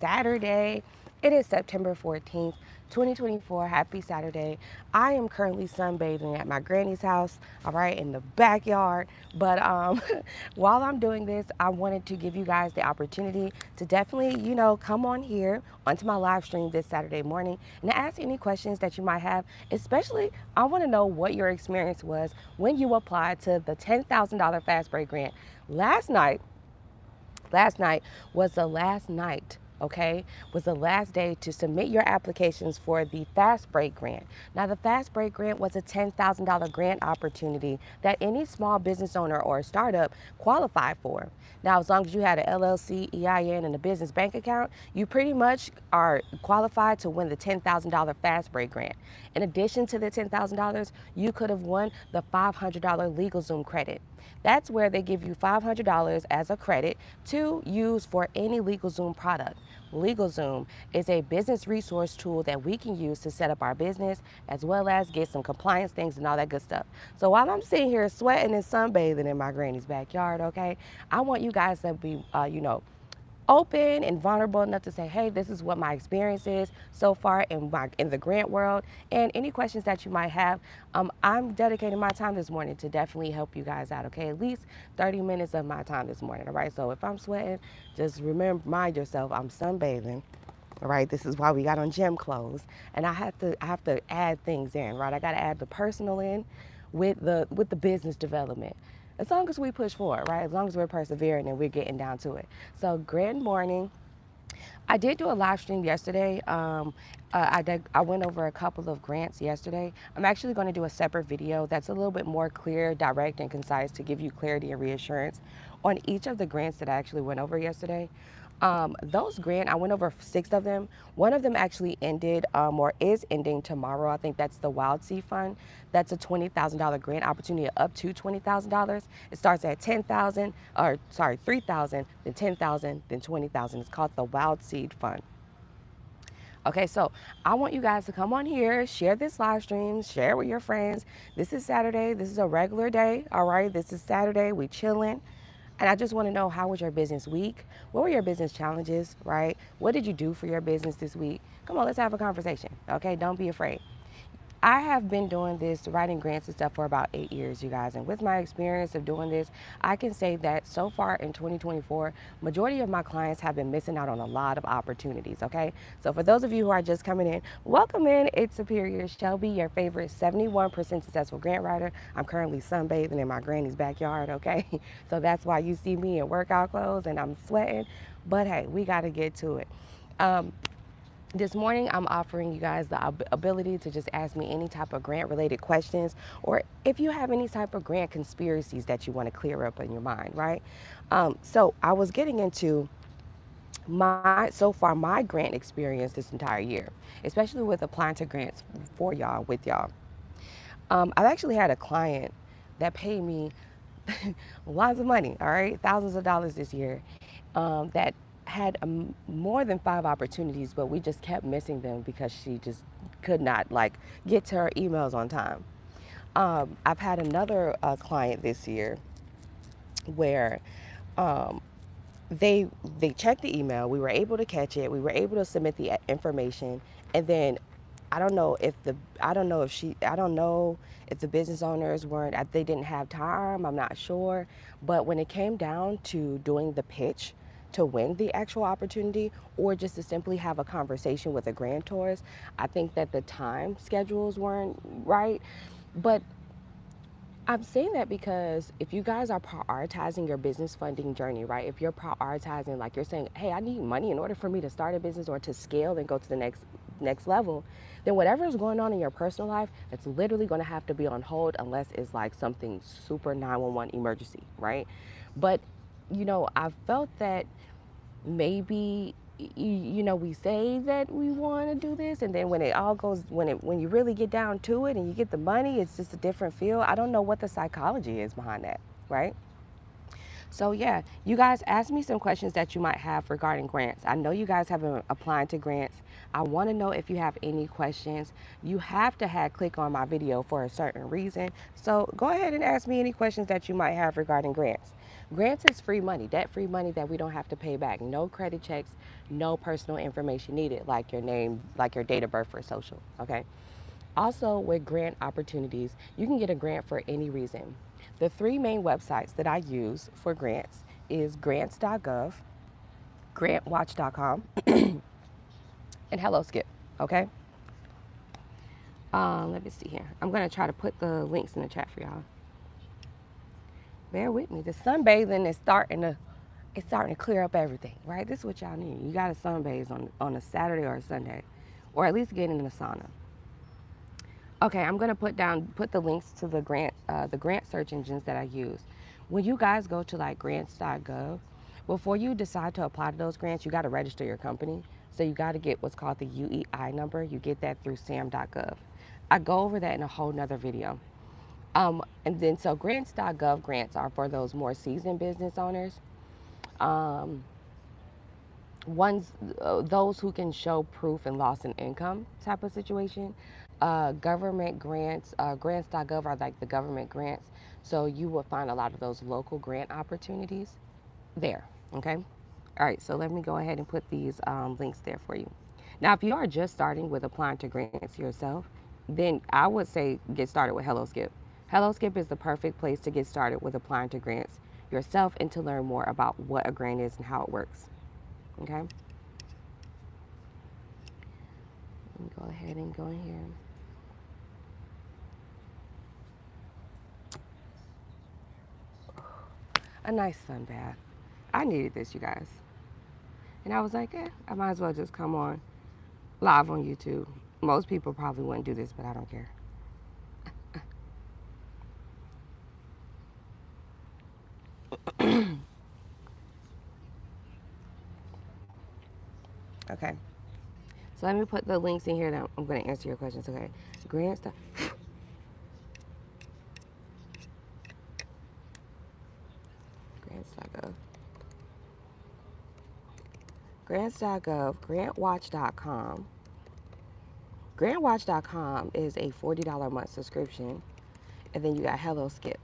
Saturday. It is September 14th, 2024. Happy Saturday. I am currently sunbathing at my granny's house, all right, in the backyard. But while I'm doing this, I wanted to give you guys the opportunity to definitely, come on here onto my live stream this Saturday morning and ask any questions that you might have. Especially, I want to know what your experience was when you applied to the $10,000 Fast Break Grant. Last night was the last night, okay, was the last day to submit your applications for the Fast Break Grant. Now, the Fast Break Grant was a $10,000 grant opportunity that any small business owner or startup qualified for. Now, as long as you had an LLC, EIN, and a business bank account, you pretty much are qualified to win the $10,000 Fast Break Grant. In addition to the $10,000, you could have won the $500 LegalZoom credit. That's where they give you $500 as a credit to use for any LegalZoom product. LegalZoom is a business resource tool that we can use to set up our business as well as get some compliance things and all that good stuff. So while I'm sitting here sweating and sunbathing in my granny's backyard, okay, I want you guys to be, open and vulnerable enough to say, hey, this is what my experience is so far in the grant world, and any questions that you might have. I'm dedicating my time this morning to definitely help you guys out, okay? At least 30 minutes of my time this morning, all right? So if I'm sweating, just mind yourself, I'm sunbathing. All right, this is why we got on gym clothes, and I have to add things in, right? I got to add the personal in with the business development. As long as we push forward, right? As long as we're persevering and we're getting down to it. So, good morning. I did do a live stream yesterday. I went over a couple of grants yesterday. I'm actually going to do a separate video that's a little bit more clear, direct, and concise to give you clarity and reassurance on each of the grants that I actually went over yesterday. Those grants, I went over 6 of them. One of them actually ended or is ending tomorrow. I think that's the Wild Seed Fund. That's a $20,000 grant opportunity up to $20,000. It starts at 10,000, or sorry, 3,000, then 10,000, then 20,000. It's called the Wild Seed Fund. Okay, so I want you guys to come on here, share this live stream, share it with your friends. This is Saturday. This is a regular day, all right? This is Saturday. We chilling. And I just want to know, how was your business week? What were your business challenges, right? What did you do for your business this week? Come on, let's have a conversation, okay? Don't be afraid. I have been doing this, writing grants and stuff, for about 8 years, you guys. And with my experience of doing this, I can say that so far in 2024, majority of my clients have been missing out on a lot of opportunities, okay? So for those of you who are just coming in, welcome in. It's Superior Shelby, your favorite 71% successful grant writer. I'm currently sunbathing in my granny's backyard, okay? So that's why you see me in workout clothes and I'm sweating. But hey, we got to get to it. This morning, I'm offering you guys the ability to just ask me any type of grant related questions, or if you have any type of grant conspiracies that you want to clear up in your mind, right? So I was getting into my grant experience this entire year, especially with applying to grants for y'all, with y'all. I've actually had a client that paid me lots of money, all right, thousands of dollars this year, that had more than 5 opportunities, but we just kept missing them because she just could not get to her emails on time. I've had another client this year where um, they checked the email. We were able to catch it. We were able to submit the information, and then I don't know if the business owners weren't, they didn't have time. I'm not sure. But when it came down to doing the pitch to win the actual opportunity, or just to simply have a conversation with the grantors, I think that the time schedules weren't right. But I'm saying that because if you guys are prioritizing your business funding journey, right? If you're prioritizing, like you're saying, hey, I need money in order for me to start a business or to scale and go to the next level, then whatever is going on in your personal life, it's literally going to have to be on hold unless it's like something super 911 emergency, right? But I felt that maybe we say that we want to do this, and then when it all goes, when you really get down to it and you get the money, it's just a different feel. I don't know what the psychology is behind that, right? So yeah, you guys ask me some questions that you might have regarding grants. I know you guys have been applying to grants. I want to know if you have any questions. You have to click on my video for a certain reason. So go ahead and ask me any questions that you might have regarding grants. Grants is free money, debt-free money that we don't have to pay back. No credit checks, no personal information needed, like your name, like your date of birth or social, okay? Also, with grant opportunities, you can get a grant for any reason. The three main websites that I use for grants is grants.gov, grantwatch.com, and HelloSkip, okay? Let me see here. I'm gonna try to put the links in the chat for y'all. Bear with me. The sunbathing is starting to clear up everything, right? This is what y'all need. You got to sunbathe on a Saturday or a Sunday, or at least get in the sauna. Okay, I'm gonna put the links to the grant search engines that I use. When you guys go to like grants.gov, before you decide to apply to those grants, you got to register your company. So you got to get what's called the UEI number. You get that through sam.gov. I go over that in a whole nother video. And then so grants.gov grants are for those more seasoned business owners. Um, ones those who can show proof and loss in income type of situation. Government grants, grants.gov are like the government grants, so you will find a lot of those local grant opportunities there. Okay, all right, so let me go ahead and put these links there for you. Now if you are just starting with applying to grants yourself, then I would say get started with HelloSkip. HelloSkip is the perfect place to get started with applying to grants yourself and to learn more about what a grant is and how it works. Okay, let me go ahead and go in here. A nice sun bath. I needed this, you guys. And I was like, I might as well just come on live on YouTube. Most people probably wouldn't do this, but I don't care. Okay. So let me put the links in here that I'm going to answer your questions. Okay. Grants. Grants.gov. Grants.gov. Grantwatch.com. Grantwatch.com is a $40 a month subscription. And then you got HelloSkip.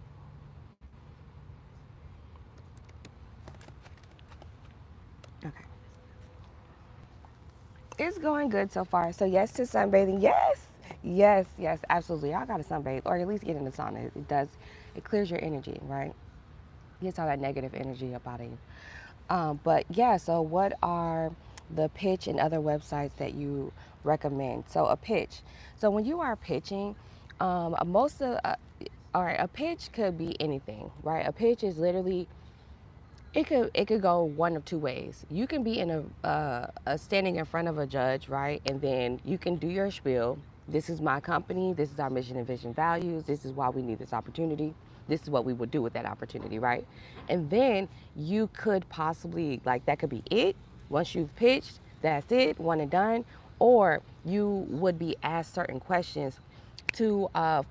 Okay. It's going good so far. So yes to sunbathing. Yes. Yes, yes, absolutely. Y'all got to sunbathe or at least get in the sauna. It clears your energy, right? Gets all that negative energy up out of you. But yeah, so what are the pitch and other websites that you recommend? So a pitch. So when you are pitching, all right, a pitch could be anything, right? A pitch is literally it could go one of two ways. You can be in a standing in front of a judge, right? And then you can do your spiel. This is my company. This is our mission and vision values. This is why we need this opportunity. This is what we would do with that opportunity, right? And then you could possibly, like, that could be it. Once you've pitched, that's it, one and done. Or you would be asked certain questions to so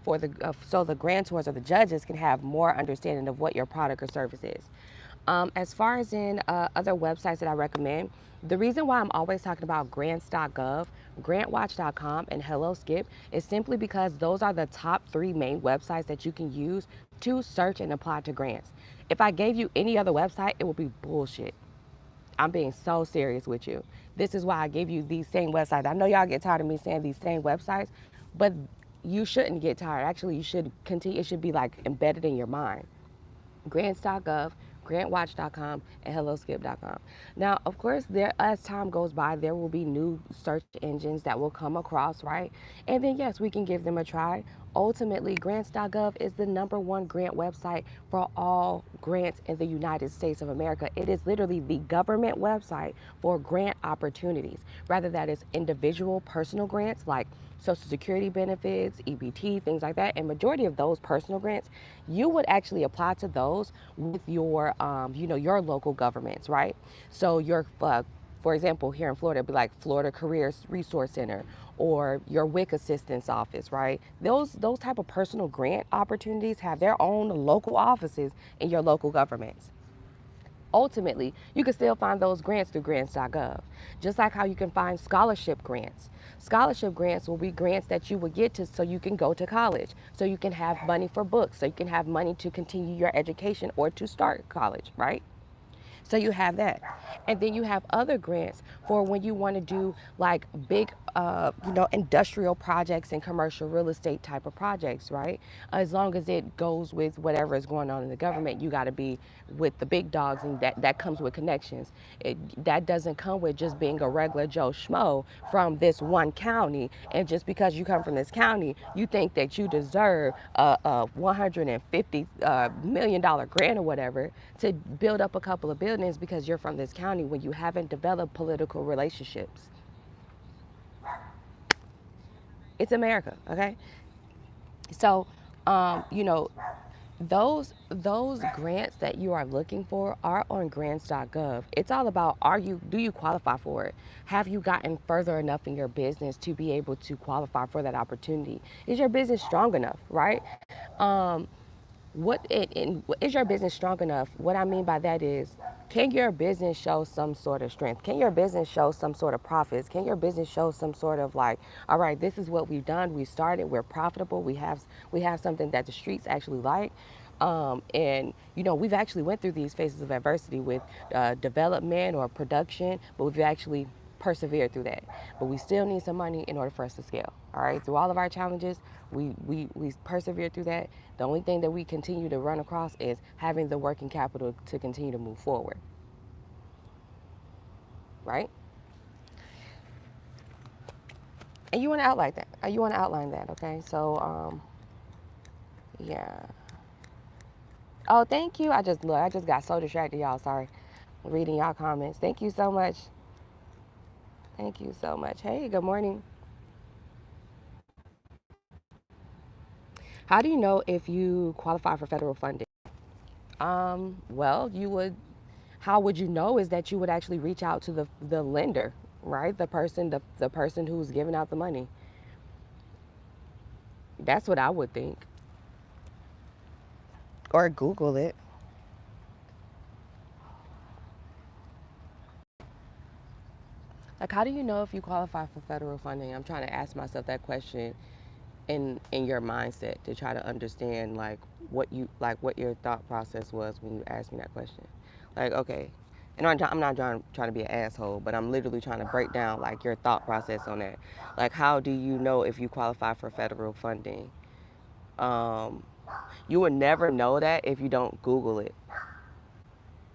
the grantors or the judges can have more understanding of what your product or service is. As far as in other websites that I recommend, the reason why I'm always talking about grants.gov, grantwatch.com, and HelloSkip is simply because those are the top three main websites that you can use to search and apply to grants. If I gave you any other website, it would be bullshit. I'm being so serious with you. This is why I gave you these same websites. I know y'all get tired of me saying these same websites, but you shouldn't get tired. Actually, you should continue. It should be like embedded in your mind. Grants.gov, grantwatch.com, and helloskip.com. Now, of course, as time goes by, there will be new search engines that will come across, right? And then, yes, we can give them a try. Ultimately, grants.gov is the #1 grant website for all grants in the United States of America. It is literally the government website for grant opportunities, rather that is individual personal grants like Social Security benefits, EBT, things like that. And majority of those personal grants, you would actually apply to those with your, your local governments, right? So for example, here in Florida, it'd be like Florida Career Resource Center or your WIC assistance office, right? Those type of personal grant opportunities have their own local offices in your local governments. ultimately, you can still find those grants through grants.gov. Just like how you can find scholarship grants. Scholarship grants will be grants that you would get to so you can go to college, so you can have money for books, so you can have money to continue your education or to start college, right? So you have that. And then you have other grants for when you want to do like big, industrial projects and commercial real estate type of projects, right? As long as it goes with whatever is going on in the government, you got to be with the big dogs, and that comes with connections. That doesn't come with just being a regular Joe Schmo from this one county. And just because you come from this county, you think that you deserve a $150 million grant or whatever to build up a couple of buildings because you're from this county when you haven't developed political relationships. It's America, okay? So, you know, those grants that you are looking for are on grants.gov. It's all about, do you qualify for it? Have you gotten further enough in your business to be able to qualify for that opportunity? Is your business strong enough, right? Um, is your business strong enough? What I mean by that is, can your business show some sort of strength? Can your business show some sort of profits? Can your business show some sort of like, all right, this is what we've done. We started. We're profitable. We have something that the streets actually like. And we've actually went through these phases of adversity with development or production, but we've actually persevered through that. But we still need some money in order for us to scale. All right, through all of our challenges, we persevered through that. The only thing that we continue to run across is having the working capital to continue to move forward. Right? And you want to outline that. Okay? So, yeah. Oh, thank you. I just got so distracted, y'all. Sorry, reading y'all comments. Thank you so much. Thank you so much. Hey, good morning. How do you know if you qualify for federal funding? Well, how would you know is that you would actually reach out to the lender, right? The person who's giving out the money. That's what I would think. Or Google it. Like, how do you know if you qualify for federal funding? I'm trying to ask myself that question in your mindset to try to understand what your thought process was when you asked me that question. Like, okay, and I'm not trying to be an asshole, but I'm literally trying to break down like your thought process on that. Like, how do you know if you qualify for federal funding? Um, you would never know that if you don't Google it.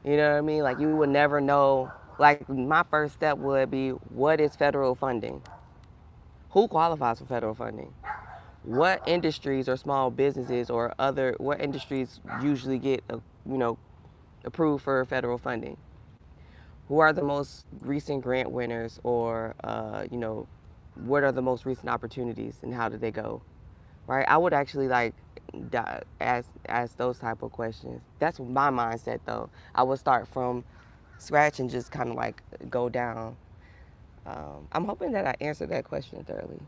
You know what I mean? Like, you would never know. Like, my first step would be, what is federal funding? Who qualifies for federal funding? What industries or small businesses or what industries usually get approved for federal funding? Who are the most recent grant winners, or what are the most recent opportunities and how did they go? Right? I would actually like ask those type of questions. That's my mindset though. I would start from scratch and just kind of like go down. I'm hoping that I answered that question thoroughly.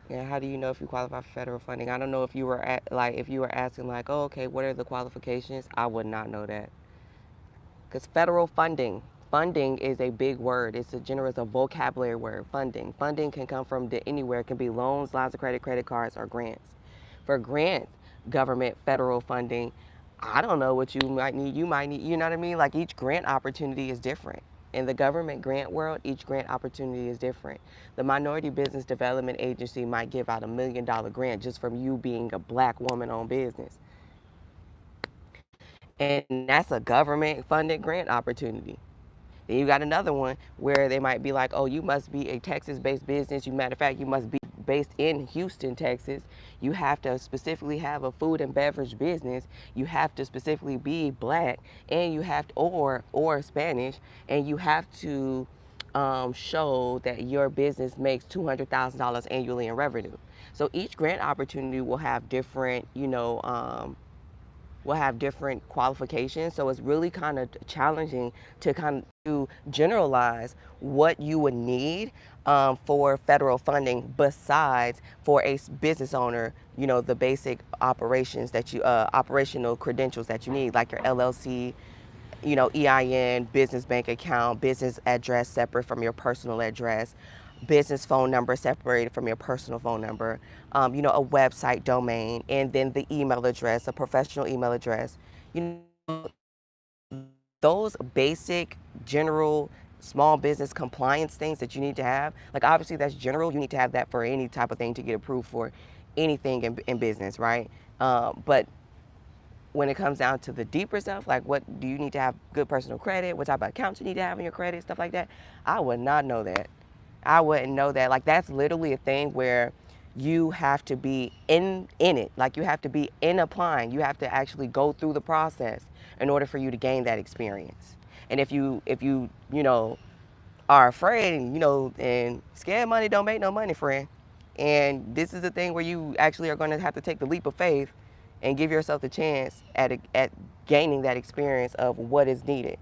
Yeah, how do you know if you qualify for federal funding? I don't know if you were if you were asking like, oh, okay, what are the qualifications? I would not know that. Because federal funding is a big word. It's a vocabulary word. Funding can come from anywhere. It can be loans, lines of credit, credit cards, or grants. For grants, government, federal funding, I don't know what you might need. You know what I mean? Like, each grant opportunity is different. In the government grant world, each grant opportunity is different. The Minority Business Development Agency might give out $1 million grant just from you being a black woman-owned business. And that's a government funded grant opportunity. Then you got another one where they might be like, oh, you must be a Texas-based business. Matter of fact, you must be based in Houston, Texas. You have to specifically have a food and beverage business. You have to specifically be black, and you have to, or Spanish, and you have to show that your business makes $200,000 annually in revenue. So each grant opportunity will have different, will have different qualifications. So it's really kind of challenging to generalize what you would need for federal funding, besides for a business owner, the basic operations that operational credentials that you need, like your LLC, EIN, business bank account, business address separate from your personal address, business phone number separated from your personal phone number, a website domain, and then the email address, a professional email address. Those basic general small business compliance things that you need to have, like obviously that's general, you need to have that for any type of thing to get approved for anything in business, right? But when it comes down to the deeper stuff, like what do you need to have good personal credit, what type of accounts you need to have in your credit, stuff like that, I would not know that. I wouldn't know that. Like that's literally a thing where you have to be in it. Like you have to be in applying. You have to actually go through the process in order for you to gain that experience. And if you are afraid and scared money don't make no money, friend. And this is the thing where you actually are going to have to take the leap of faith and give yourself the chance at gaining that experience of what is needed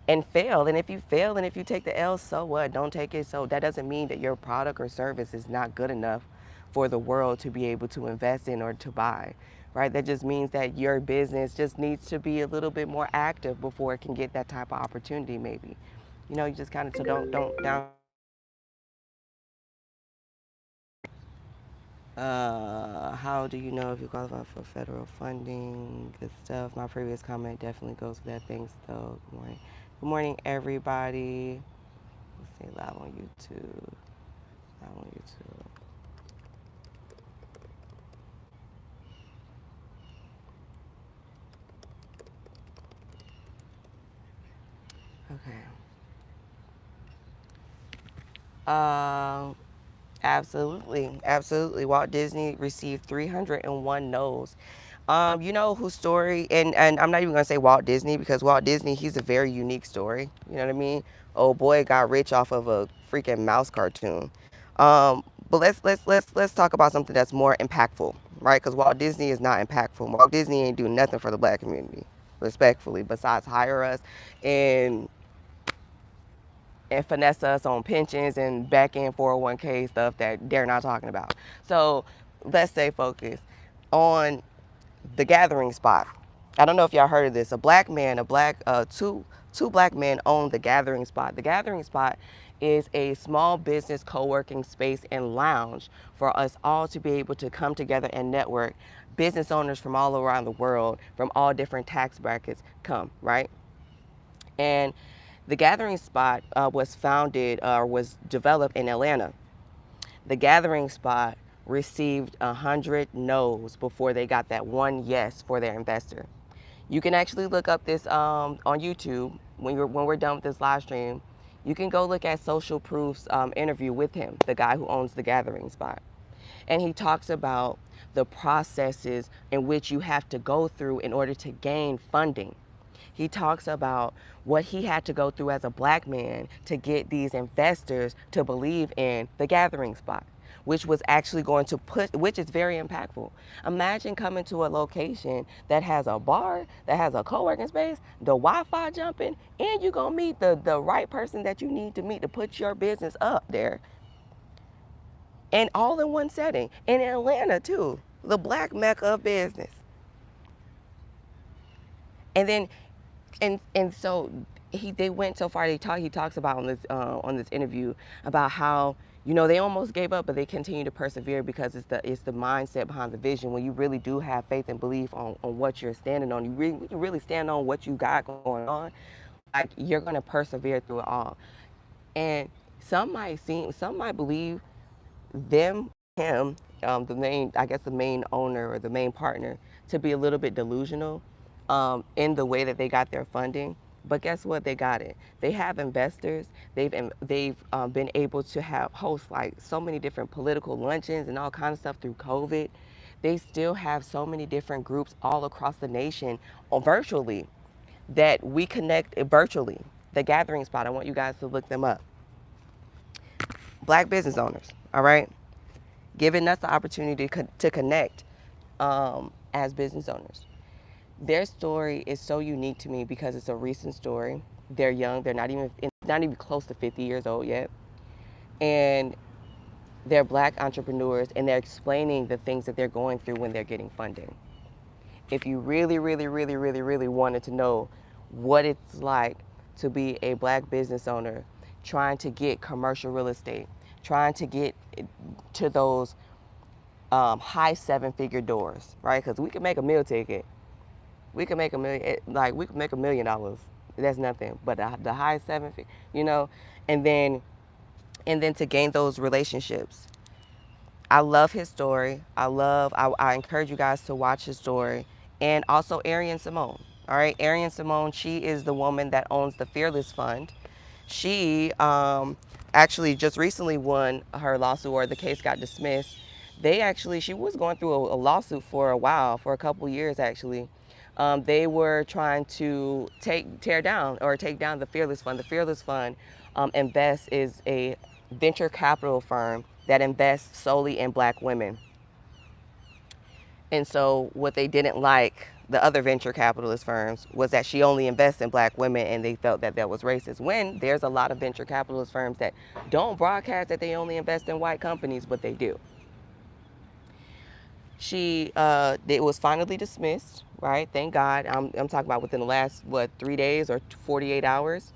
and fail. And if you fail and if you take the L, so what? Don't take it. So that doesn't mean that your product or service is not good enough for the world to be able to invest in or to buy, right? That just means that your business just needs to be a little bit more active before it can get that type of opportunity, maybe. You just kind of, so don't down. How do you know if you qualify for federal funding? Good stuff. My previous comment definitely goes with that. Thanks, though. Good morning. Good morning, everybody. Let's say live on YouTube. Live on YouTube. Okay. Um, Absolutely, absolutely. Walt Disney received 301 no's. You know whose story, and I'm not even gonna say Walt Disney because Walt Disney, he's a very unique story. You know what I mean? Oh boy, got rich off of a freaking mouse cartoon. But let's talk about something that's more impactful, right? Because Walt Disney is not impactful. Walt Disney ain't doing nothing for the black community, respectfully, besides hire us and finesse us on pensions and back end 401k stuff that they're not talking about. So let's stay focused on the gathering spot. I don't know if y'all heard of this. Two black men own the gathering spot. The gathering spot is a small business co-working space and lounge for us all to be able to come together and network. Business owners from all around the world, from all different tax brackets come, right? And the gathering spot was developed in Atlanta. The gathering spot received 100 no's before they got that one yes for their investor. You can actually look up this on YouTube when we're done with this live stream. You can go look at Social Proof's interview with him, the guy who owns the gathering spot. And he talks about the processes in which you have to go through in order to gain funding. He talks about what he had to go through as a black man to get these investors to believe in the gathering spot, which was actually going to which is very impactful. Imagine coming to a location that has a bar, that has a co-working space, the Wi-Fi jumping, and you're going to meet the right person that you need to meet to put your business up there. And all in one setting. And in Atlanta, too, the black mecca of business. And then so they went so far. He talks about on this interview about how they almost gave up, but they continue to persevere because it's the mindset behind the vision. When you really do have faith and belief on what you're standing on, you really stand on what you got going on. Like you're gonna persevere through it all. And some might believe him, the main owner or the main partner, to be a little bit delusional in the way that they got their funding. But guess what? They got it. They have investors. They've been able to host like so many different political luncheons and all kinds of stuff through COVID. They still have so many different groups all across the nation or virtually that we connect virtually. The Gathering Spot, I want you guys to look them up. Black business owners, all right? Giving us the opportunity to connect as business owners. Their story is so unique to me because it's a recent story. They're young. They're not even close to 50 years old yet. And they're black entrepreneurs, and they're explaining the things that they're going through when they're getting funding. If you really, really, really, really, really wanted to know what it's like to be a black business owner trying to get commercial real estate, trying to get to those high seven-figure doors, right? Because we can make a meal ticket, we can make a million, like we can make $1 million. That's nothing, but the high seven, you know, and then to gain those relationships. I love his story. I encourage you guys to watch his story. And also Arian Simone. All right, Arian Simone, she is the woman that owns the Fearless Fund. She actually just recently won her lawsuit, or the case got dismissed. She was going through a lawsuit for a while, for a couple years actually. They were trying to take down the Fearless Fund. The Fearless Fund is a venture capital firm that invests solely in black women. And so what they didn't like, the other venture capitalist firms, was that she only invests in black women, and they felt that that was racist. When there's a lot of venture capitalist firms that don't broadcast that they only invest in white companies, but they do. It was finally dismissed, right? Thank God. I'm talking about within the last, 3 days or 48 hours.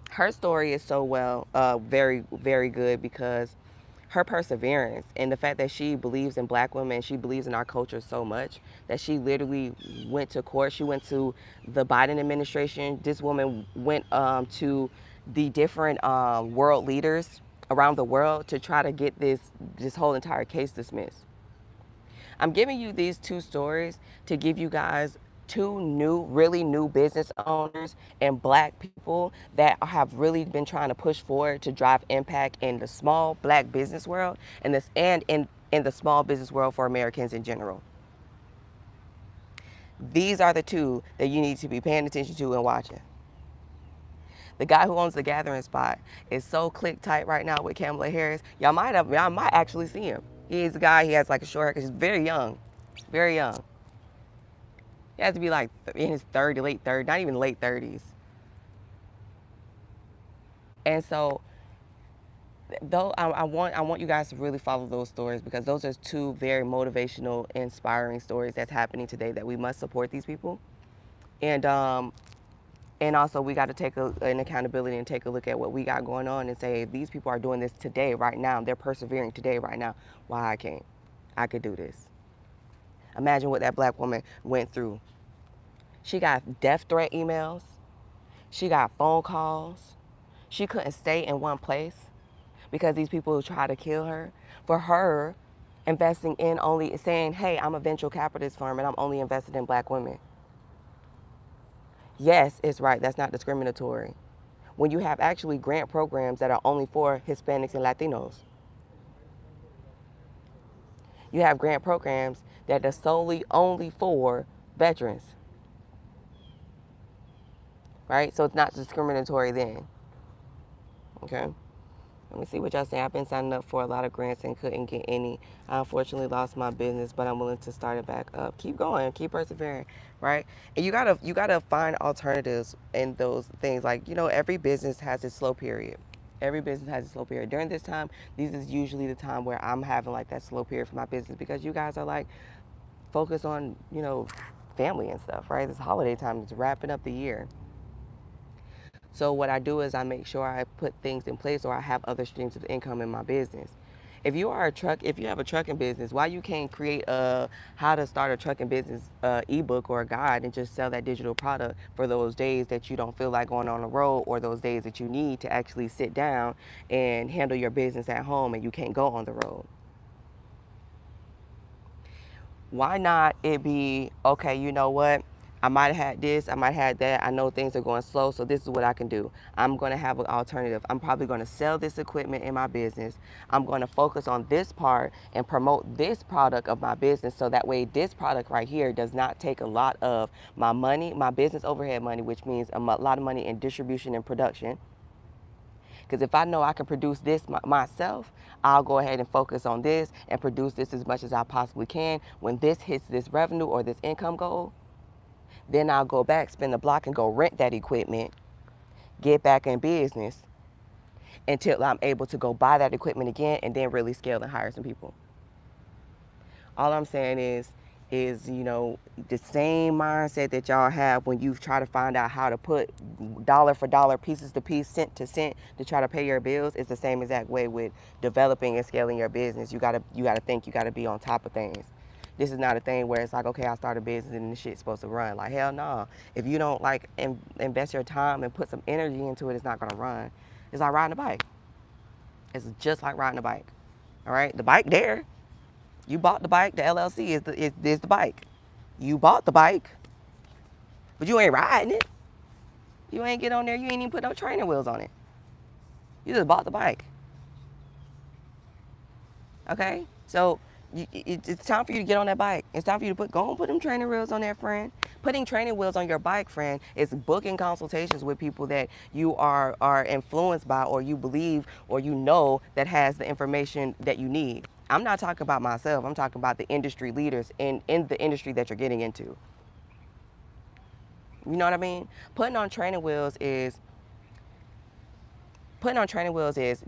Her story is so very, very good, because her perseverance and the fact that she believes in black women, she believes in our culture so much that she literally went to court. She went to the Biden administration. This woman went to the different world leaders around the world to try to get this whole entire case dismissed. I'm giving you these two stories to give you guys two really new business owners and black people that have really been trying to push forward to drive impact in the small black business world, and in the small business world for Americans in general. These are the two that you need to be paying attention to and watching. The guy who owns the Gathering Spot is so click tight right now with Kamala Harris. Y'all might actually see him. He's a guy. He has like a short haircut. He's very young, very young. He has to be like in his late 30s, not even late 30s. And so, though I want you guys to really follow those stories, because those are two very motivational, inspiring stories that's happening today, that we must support these people. And also we got to take an accountability and take a look at what we got going on and say, if these people are doing this today, right now, they're persevering today, right now, why I can't? I could do this. Imagine what that black woman went through. She got death threat emails. She got phone calls. She couldn't stay in one place because these people tried to kill her. For her, investing in only saying, hey, I'm a venture capitalist firm and I'm only invested in black women. Yes, it's right. That's not discriminatory. When you have actually grant programs that are only for Hispanics and Latinos. You have grant programs that are solely only for veterans. Right? So it's not discriminatory then. Okay? Let me see what y'all say. I've been signing up for a lot of grants and couldn't get any. I unfortunately lost my business, but I'm willing to start it back up. Keep going, keep persevering, right? And you gotta find alternatives in those things. Like, every business has its slow period. Every business has a slow period. During this time, this is usually the time where I'm having like that slow period for my business, because you guys are like focused on, family and stuff, right? It's holiday time. It's wrapping up the year. So what I do is I make sure I put things in place, or I have other streams of income in my business. If you have a trucking business, why you can't create a how to start a trucking business ebook or a guide and just sell that digital product for those days that you don't feel like going on the road, or those days that you need to actually sit down and handle your business at home and you can't go on the road? Why not it be, okay, you know what? I might have had this, I might have had that. I know things are going slow, so this is what I can do. I'm going to have an alternative. I'm probably going to sell this equipment in my business. I'm going to focus on this part and promote this product of my business, so that way this product right here does not take a lot of my money, my business overhead money, which means a lot of money in distribution and production. Because if I know I can produce this myself, I'll go ahead and focus on this and produce this as much as I possibly can. When this hits this revenue or this income goal, then I'll go back, spin the block, and go rent that equipment, get back in business until I'm able to go buy that equipment again and then really scale and hire some people. All I'm saying is, is, the same mindset that y'all have when you try to find out how to put dollar for dollar, pieces to piece, cent to cent to try to pay your bills. It's the same exact way with developing and scaling your business. You gotta think, you gotta be on top of things. This is not a thing where it's like, okay, I start a business and this shit's supposed to run. Like, hell no. If you don't like invest your time and put some energy into it, it's not gonna run. It's like riding a bike. It's just like riding a bike. All right, the bike there. You bought the bike. The LLC is the bike. You bought the bike, but you ain't riding it. You ain't get on there. You ain't even put no training wheels on it. You just bought the bike. Okay, so it's time for you to get on that bike. It's time for you to go and put them training wheels on there, friend. Putting training wheels on your bike, friend, is booking consultations with people that you are influenced by, or you believe, or that has the information that you need. I'm not talking about myself. I'm talking about the industry leaders in the industry that you're getting into. You know what I mean? Putting on training wheels is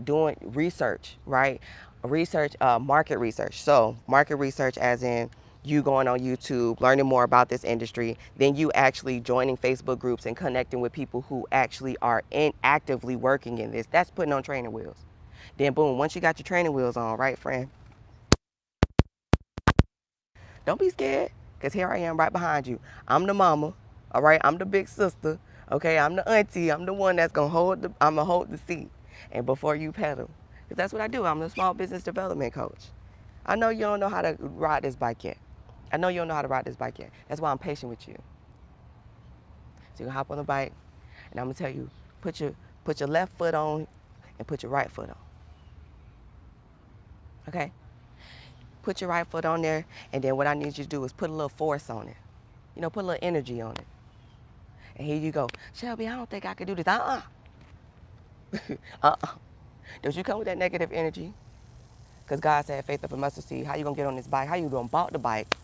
doing research, right? Market research. So market research as in you going on YouTube, learning more about this industry, then you actually joining Facebook groups and connecting with people who actually are actively working in this. That's putting on training wheels. Then boom, once you got your training wheels on, right, friend? Don't be scared, because here I am right behind you. I'm the mama, all right? I'm the big sister, okay? I'm the auntie. I'm the one that's going to hold the seat. And before you pedal, because that's what I do. I'm the small business development coach. I know you don't know how to ride this bike yet. That's why I'm patient with you. So you hop on the bike, and I'm going to tell you, put your left foot on and put your right foot on, okay? Put your right foot on there, and then what I need you to do is put a little force on it. Put a little energy on it. And here you go. Shelby, I don't think I could do this. Don't you come with that negative energy? Because God said faith up a mustard seed. How you going to get on this bike? How you going to bought the bike?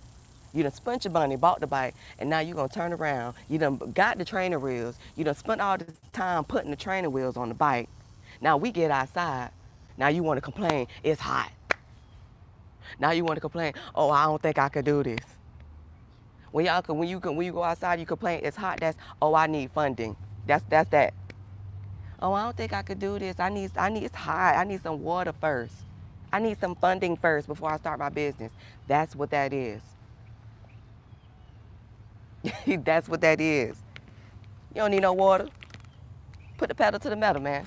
You done spent your money, bought the bike, and now you going to turn around. You done got the trainer wheels. You done spent all this time putting the trainer wheels on the bike. Now we get outside. Now you want to complain, it's hot. Now you want to complain, oh, I don't think I could do this. When you go outside, you complain it's hot. That's, oh, I need funding. That's that. Oh, I don't think I could do this. It's hot. I need some water first. I need some funding first before I start my business. That's what that is. That's what that is. You don't need no water. Put the pedal to the metal, man.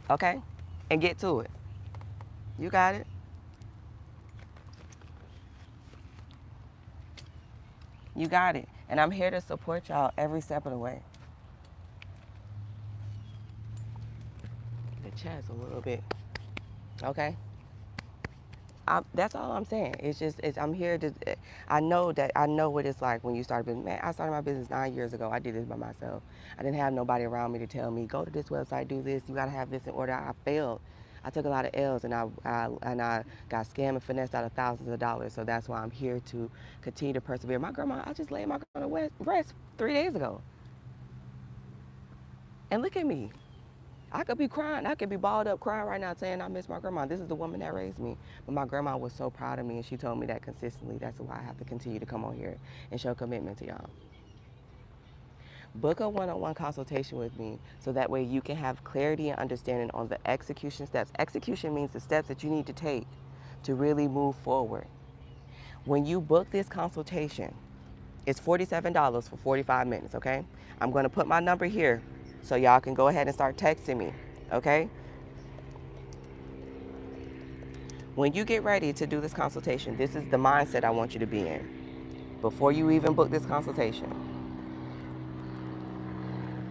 Okay? And get to it. You got it. You got it. And I'm here to support y'all every step of the way. The chat's a little bit, okay? That's all I'm saying. I'm here to, I know what it's like when you start a business. Man, I started my business 9 years ago. I did this by myself. I didn't have nobody around me to tell me, go to this website, do this, you gotta have this in order. I failed. I took a lot of L's, and I got scammed and finessed out of thousands of dollars. So that's why I'm here to continue to persevere. My grandma, I just laid my grandma to rest 3 days ago. And look at me. I could be crying. I could be balled up crying right now saying I miss my grandma. This is the woman that raised me. But my grandma was so proud of me, and she told me that consistently. That's why I have to continue to come on here and show commitment to y'all. Book a one-on-one consultation with me so that way you can have clarity and understanding on the execution steps. Execution means the steps that you need to take to really move forward. When you book this consultation, it's $47 for 45 minutes, okay? I'm going to put my number here so y'all can go ahead and start texting me, okay? When you get ready to do this consultation, this is the mindset I want you to be in before you even book this consultation.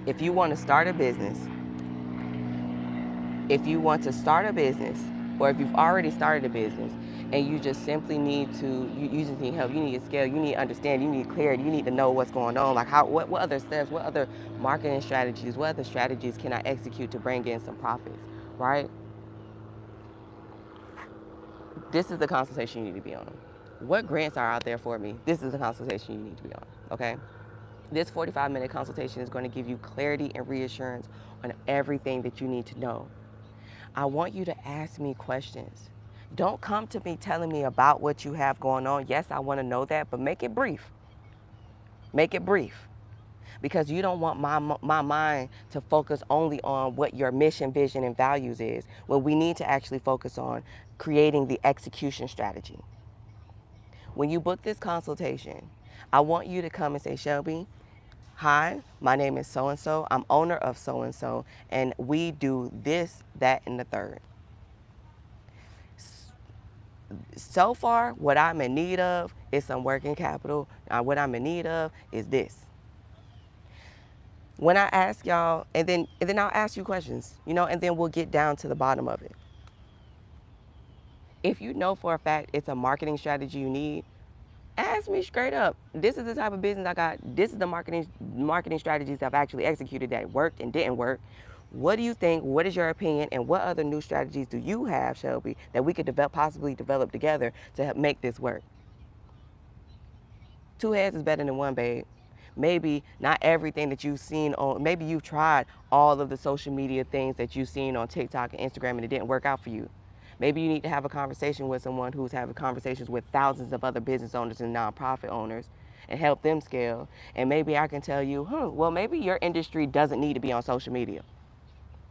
If you want to start a business, or if you've already started a business and you just simply need to, you just need help, you need to scale, you need to understand, you need clarity, you need to know what's going on, like what other steps, what other marketing strategies, what other strategies can I execute to bring in some profits, right? This is the consultation you need to be on. What grants are out there for me? This is the consultation you need to be on, okay? This 45-minute consultation is going to give you clarity and reassurance on everything that you need to know. I want you to ask me questions. Don't come to me telling me about what you have going on. Yes, I want to know that, but make it brief. Make it brief. Because you don't want my mind to focus only on what your mission, vision, and values is, when we need to actually focus on creating the execution strategy. When you book this consultation, I want you to come and say, Shelby, hi, my name is so-and-so. I'm owner of so-and-so, and we do this, that, and the third. So far, what I'm in need of is some working capital. What I'm in need of is this. When I ask y'all, and then I'll ask you questions, and then we'll get down to the bottom of it. If you know for a fact it's a marketing strategy you need, ask me straight up. This is the type of business I got. This is the marketing strategies I've actually executed that worked and didn't work. What do you think? What is your opinion? And what other new strategies do you have, Shelby, that we could possibly develop together to help make this work? Two heads is better than one, babe. Maybe not everything that you've seen on, maybe you've tried all of the social media things that you've seen on TikTok and Instagram and it didn't work out for you. Maybe you need to have a conversation with someone who's having conversations with thousands of other business owners and nonprofit owners and help them scale. And maybe I can tell you, well, maybe your industry doesn't need to be on social media.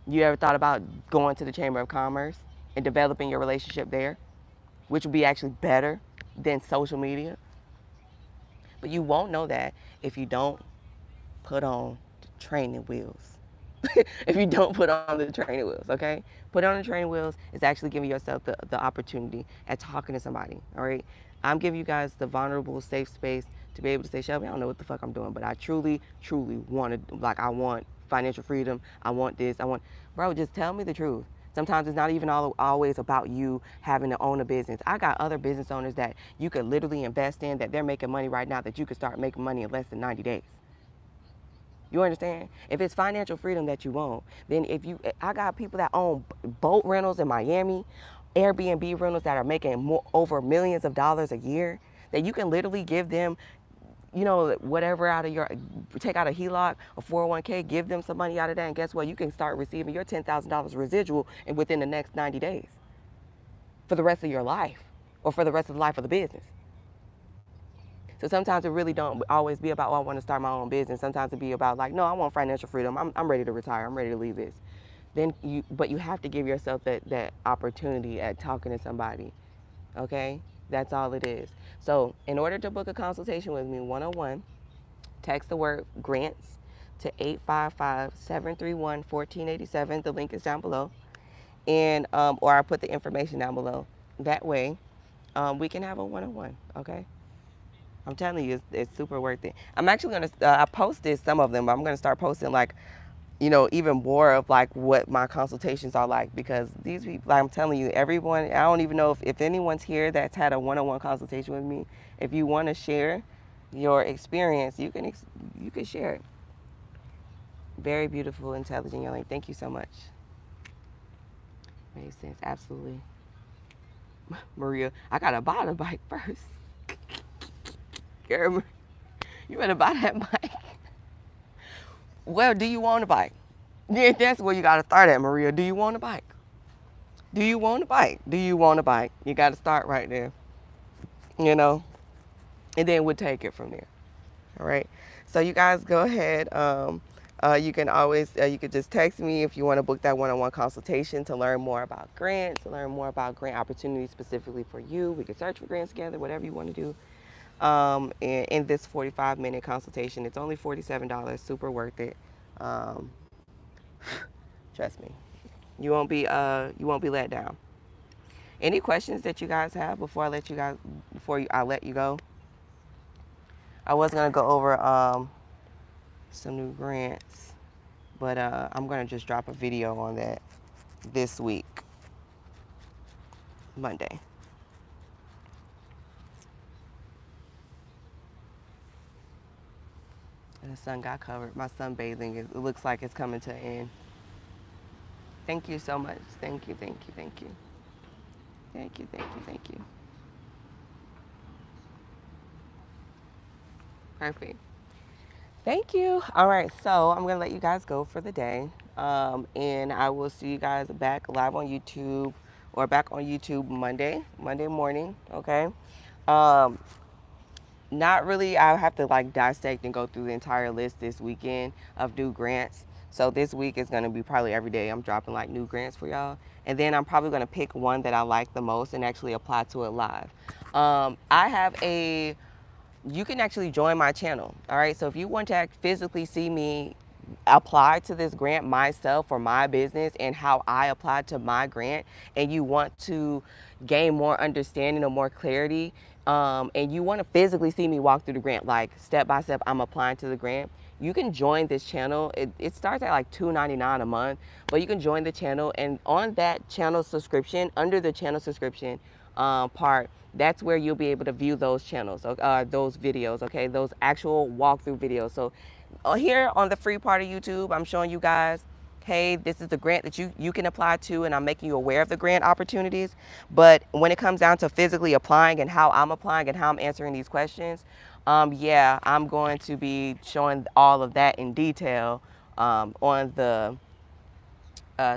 You ever thought about going to the Chamber of Commerce and developing your relationship there, which would be actually better than social media? But you won't know that if you don't put on the training wheels. If you don't put on the training wheels, okay? Put on the training wheels is actually giving yourself the opportunity at talking to somebody, all right? I'm giving you guys the vulnerable, safe space to be able to say, Shelby, I don't know what the fuck I'm doing, but I truly, truly want to, I want financial freedom. I want this. Bro, just tell me the truth. Sometimes it's not even always about you having to own a business. I got other business owners that you could literally invest in, that they're making money right now, that you could start making money in less than 90 days. You understand? If it's financial freedom that you want, then I got people that own boat rentals in Miami, Airbnb rentals that are making over millions of dollars a year, that you can literally give them, whatever take out a HELOC, a 401k, give them some money out of that, and guess what? You can start receiving your $10,000 residual within the next 90 days for the rest of your life, or for the rest of the life of the business. So sometimes it really don't always be about, oh, I want to start my own business. Sometimes it be about no, I want financial freedom. I'm ready to retire. I'm ready to leave this. But you have to give yourself that opportunity at talking to somebody. Okay? That's all it is. So in order to book a consultation with me one-on-one, text the word grants to 855-731-1487. The link is down below. And or I put the information down below. That way, we can have a one-on-one, okay? I'm telling you, it's super worth it. I'm actually going to, I posted some of them, but I'm going to start posting even more of what my consultations are like, because these people, I'm telling you, everyone, I don't even know if anyone's here that's had a one-on-one consultation with me. If you want to share your experience, you can share it. Very beautiful, intelligent young lady. Thank you so much. Makes sense, absolutely. Maria, I got to buy the bike first. Girl, you better buy that bike. Well, do you want a bike? Yeah, that's where you got to start at, Maria. Do you want a bike? Do you want a bike? Do you want a bike? You got to start right there, and then we'll take it from there. All right. So you guys go ahead. You can always, you could just text me if you want to book that one-on-one consultation to learn more about grants, to learn more about grant opportunities specifically for you. We can search for grants together, whatever you want to do. In this 45-minute consultation, it's only $47, super worth it. Trust me, you won't be let down. Any questions that you guys have before I let you go? I was gonna go over some new grants, but I'm gonna just drop a video on that this week, Monday. And the sun got covered. My sunbathing, it looks like it's coming to an end. Thank you so much. Thank you, thank you, thank you. Thank you, thank you, thank you. Perfect. Thank you. All right, so I'm going to let you guys go for the day. And I will see you guys back live on YouTube or back on YouTube Monday morning, okay? Um, Not really. I have to like dissect and go through the entire list this weekend of new grants. So this week is going to be probably every day I'm dropping like new grants for y'all. And then I'm probably going to pick one that I like the most and actually apply to it live. I have a You can actually join my channel. All right. So if you want to physically see me apply to this grant myself for my business and how I applied to my grant, and you want to gain more understanding or more clarity, and you want to physically see me walk through the grant, like step by step, I'm applying to the grant. You can join this channel. It starts at like $2.99 a month, but you can join the channel, and on that channel subscription, under the channel subscription, part, that's where you'll be able to view those channels, those videos, okay, those actual walkthrough videos. So here on the free part of YouTube, I'm showing you guys, hey, this is the grant that you can apply to, and I'm making you aware of the grant opportunities. But when it comes down to physically applying and how I'm applying and how I'm answering these questions, yeah, I'm going to be showing all of that in detail on the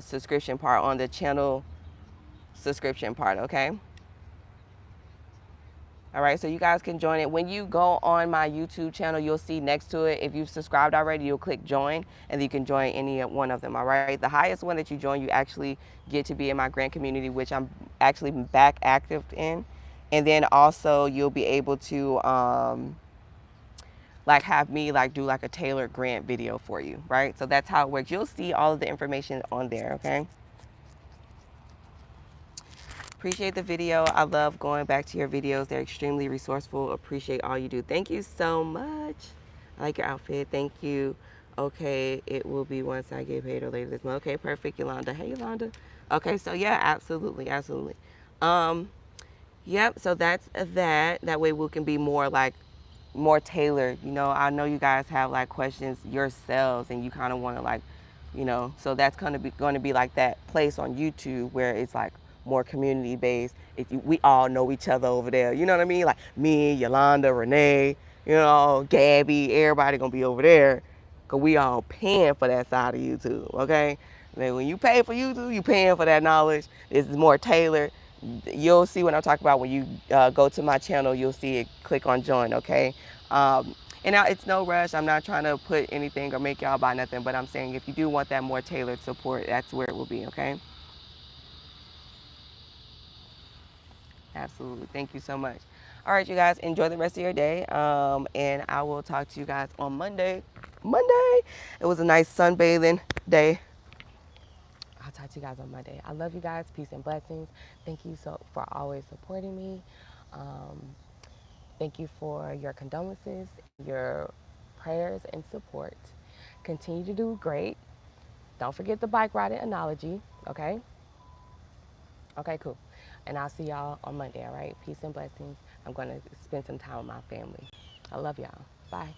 subscription part, on the channel subscription part, okay? All right, so you guys can join it. When you go on my YouTube channel, you'll see next to it, if you've subscribed already, you'll click join, and you can join any one of them, all right? The highest one that you join, you actually get to be in my grant community, which I'm actually back active in. And then also you'll be able to like have me like do like a tailored grant video for you, right? So that's how it works. You'll see all of the information on there, okay? Appreciate the video. I love going back to your videos. They're extremely resourceful. Appreciate all you do. Thank you so much. I like your outfit. Thank you. Okay, it will be once I get paid or later this month. Okay, perfect, Yolanda. Hey, Yolanda. Okay, so yeah, absolutely, absolutely. Um, Yep, so that's that. That way we can be more like more tailored. You know, I know you guys have like questions yourselves and you kind of want to like, so that's going to be like that place on YouTube where it's like more community based. We all know each other over there. You know what I mean? Like me, Yolanda, Renee, Gabby, everybody going to be over there because we all paying for that side of YouTube, okay? Then when you pay for YouTube, you paying for that knowledge. It's more tailored. You'll see what I'm talking about when you go to my channel. You'll see it. Click on join, okay? And now it's no rush. I'm not trying to put anything or make y'all buy nothing, but I'm saying if you do want that more tailored support, that's where it will be, okay? Absolutely. Thank you so much. All right, you guys, enjoy the rest of your day. And I will talk to you guys on Monday. Monday. It was a nice sunbathing day. I'll talk to you guys on Monday. I love you guys. Peace and blessings. Thank you so for always supporting me. Um, Thank you for your condolences, your prayers, and support. Continue to do great. Don't forget the bike riding analogy, okay? Okay, cool. And I'll see y'all on Monday, all right? Peace and blessings. I'm going to spend some time with my family. I love y'all. Bye.